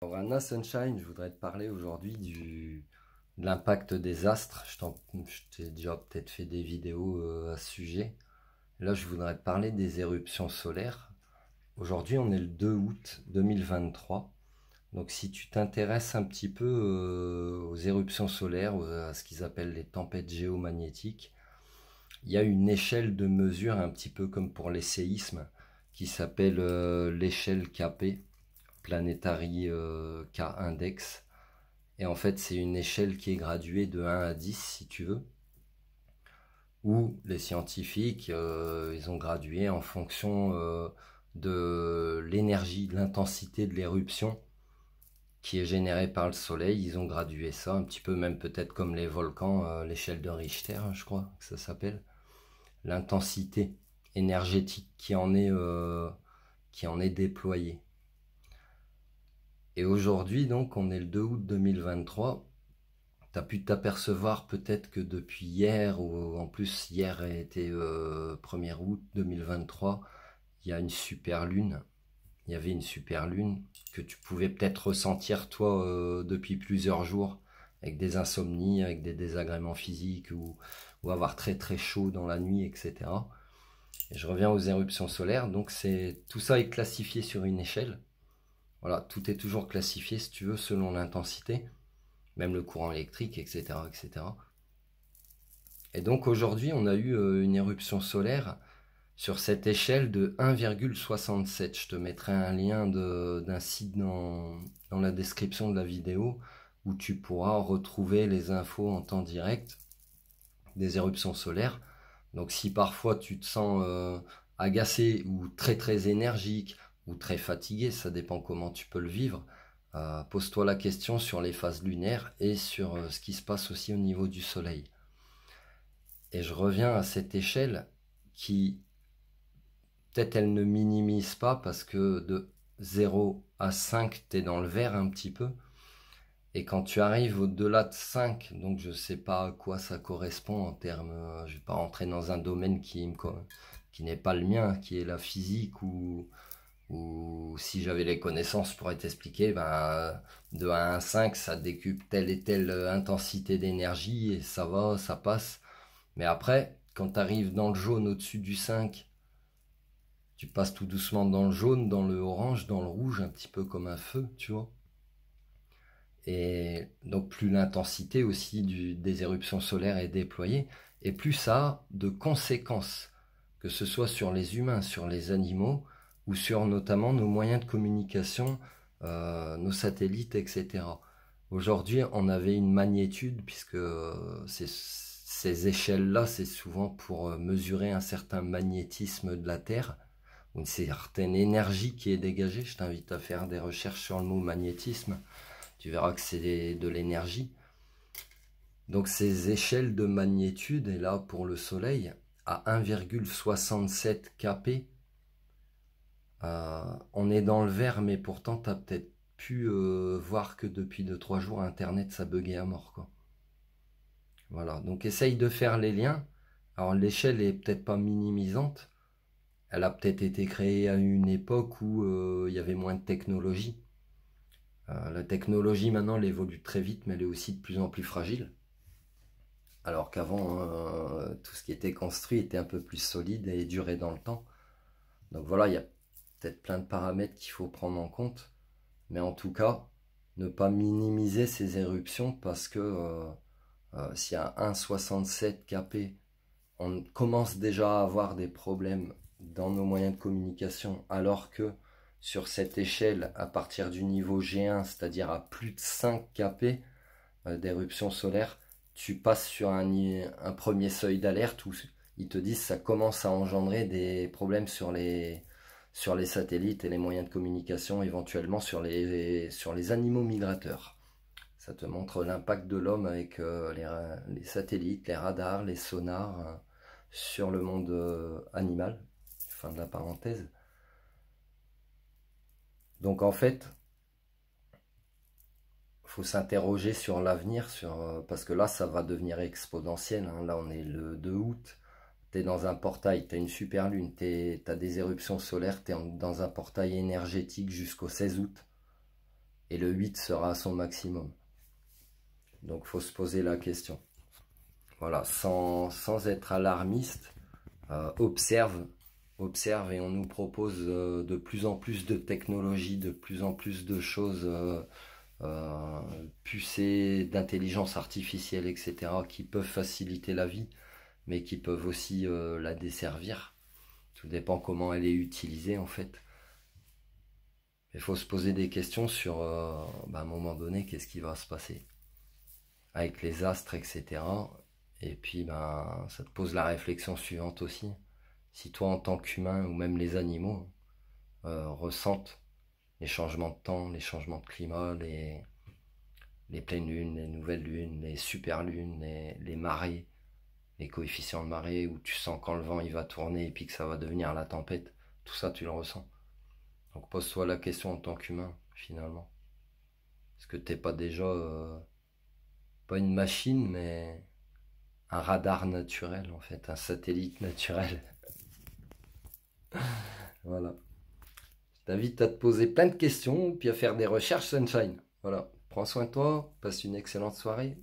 Alors, Anna Sunshine, je voudrais te parler aujourd'hui de l'impact des astres. Je t'ai déjà peut-être fait des vidéos à ce sujet. Là, je voudrais te parler des éruptions solaires. Aujourd'hui, on est le 2 août 2023. Donc, si tu t'intéresses un petit peu aux éruptions solaires, à ce qu'ils appellent les tempêtes géomagnétiques, il y a une échelle de mesure, un petit peu comme pour les séismes, qui s'appelle l'échelle KP, Planetary K Index. Et en fait, c'est une échelle qui est graduée de 1 à 10, si tu veux, où les scientifiques, ils ont gradué en fonction de l'énergie, de l'intensité de l'éruption qui est générée par le Soleil. Ils ont gradué ça un petit peu, même peut-être comme les volcans, l'échelle de Richter, je crois que ça s'appelle. L'intensité énergétique qui en est déployée. Et aujourd'hui, donc, on est le 2 août 2023. Tu as pu t'apercevoir peut-être que depuis hier, ou en plus hier était 1er août 2023, il y a une super lune. Il y avait une super lune que tu pouvais peut-être ressentir toi depuis plusieurs jours, avec des insomnies, avec des désagréments physiques, ou avoir très très chaud dans la nuit, etc. Et je reviens aux éruptions solaires, donc tout ça est classifié sur une échelle. Voilà, tout est toujours classifié si tu veux selon l'intensité, même le courant électrique, etc., etc. Et donc aujourd'hui, on a eu une éruption solaire sur cette échelle de 1,67. Je te mettrai un lien d'un site dans la description de la vidéo où tu pourras retrouver les infos en temps direct des éruptions solaires. Donc si parfois tu te sens agacé ou très très énergique ou très fatigué, ça dépend comment tu peux le vivre, pose-toi la question sur les phases lunaires et sur ce qui se passe aussi au niveau du soleil. Et je reviens à cette échelle qui, peut-être elle ne minimise pas parce que de 0 à 5, tu es dans le vert un petit peu. Et quand tu arrives au-delà de 5, donc je ne sais pas à quoi ça correspond en termes, je ne vais pas rentrer dans un domaine qui n'est pas le mien, qui est la physique, ou si j'avais les connaissances, je pourrais t'expliquer, ben, de 1 à 5, ça décuple telle et telle intensité d'énergie, et ça va, ça passe. Mais après, quand tu arrives dans le jaune au-dessus du 5, tu passes tout doucement dans le jaune, dans le orange, dans le rouge, un petit peu comme un feu, tu vois. Et donc plus l'intensité aussi des éruptions solaires est déployée, et plus ça a de conséquences, que ce soit sur les humains, sur les animaux, ou sur notamment nos moyens de communication, nos satellites, etc. Aujourd'hui, on avait une magnitude, puisque ces échelles-là, c'est souvent pour mesurer un certain magnétisme de la Terre, ou une certaine énergie qui est dégagée. Je t'invite à faire des recherches sur le mot magnétisme. Tu verras que c'est de l'énergie. Donc ces échelles de magnitude, et là pour le Soleil, à 1,67 kp, on est dans le vert, mais pourtant tu as peut-être pu voir que depuis 2-3 jours, Internet, ça buguait à mort, quoi. Voilà, donc essaye de faire les liens. Alors l'échelle est peut-être pas minimisante, elle a peut-être été créée à une époque où il y avait moins de technologie. La technologie maintenant elle évolue très vite, mais elle est aussi de plus en plus fragile. Alors qu'avant, tout ce qui était construit était un peu plus solide et durait dans le temps. Donc voilà, il y a peut-être plein de paramètres qu'il faut prendre en compte. Mais en tout cas, ne pas minimiser ces éruptions parce que si à 1,67 kp, on commence déjà à avoir des problèmes dans nos moyens de communication, alors que sur cette échelle, à partir du niveau G1, c'est-à-dire à plus de 5 kp d'éruption solaire, tu passes sur un premier seuil d'alerte où ils te disent que ça commence à engendrer des problèmes sur les satellites et les moyens de communication, éventuellement sur les animaux migrateurs. Ça te montre l'impact de l'homme avec les satellites, les radars, les sonars sur le monde animal. Fin de la parenthèse. Donc en fait, faut s'interroger sur l'avenir, parce que là, ça va devenir exponentiel. Hein. Là, on est le 2 août. Tu es dans un portail, tu as une super lune, tu as des éruptions solaires, tu es dans un portail énergétique jusqu'au 16 août. et le 8 sera à son maximum. Donc il faut se poser la question. Voilà, sans être alarmiste, observe et on nous propose de plus en plus de technologies, de plus en plus de choses pucées, d'intelligence artificielle, etc., qui peuvent faciliter la vie, mais qui peuvent aussi la desservir. Tout dépend comment elle est utilisée en fait. Il faut se poser des questions sur, à un moment donné, qu'est-ce qui va se passer avec les astres, etc. Et puis, ça te pose la réflexion suivante aussi. Si toi, en tant qu'humain, ou même les animaux, ressentent les changements de temps, les changements de climat, les pleines lunes, les nouvelles lunes, les super lunes, les marées, les coefficients de marée, où tu sens quand le vent il va tourner et puis que ça va devenir la tempête, tout ça tu le ressens. Donc pose-toi la question en tant qu'humain, finalement. Est-ce que t'es pas déjà, pas une machine, mais un radar naturel, en fait, un satellite naturel. Voilà. Je t'invite à te poser plein de questions, puis à faire des recherches Sunshine. Voilà. Prends soin de toi, passe une excellente soirée.